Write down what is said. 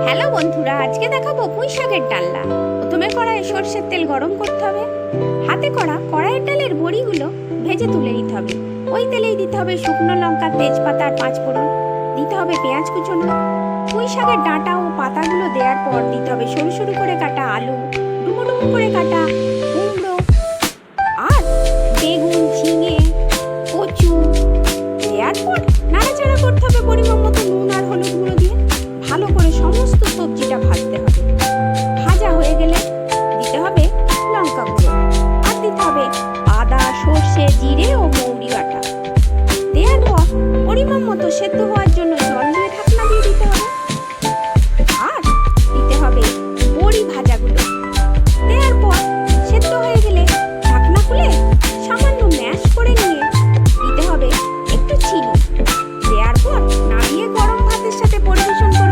Hello বন্ধুরা, আজকে দেখাবো পুঁই শাকের ডালনা। প্রথমে কড়াইয়ে সরষের তেল গরম করতে হবে। হাতে করা কড়াইয়ের ডালের বড়িগুলো ভেজে তুলে নিতে হবে। ওই তেলেই দিতে হবে শুকনো লঙ্কা, তেজপাতা আর পাঁচফোড়ন। দিতে হবে পেঁয়াজ কুচোনো। পুঁই শাকের ডাঁটা ও পাতাগুলো দেওয়ার পর দিতে হবে সরু সরু করে কাটা আলু, ডুমো ডুমো করে কাটা কুমড়ো আর বেগুন, ঝিঙে, কচু। দেওয়ার পর নাড়াচাড়া করতে হবে পরিমাণ মতো নুন আর হলুদ গুঁড়ো দিয়ে।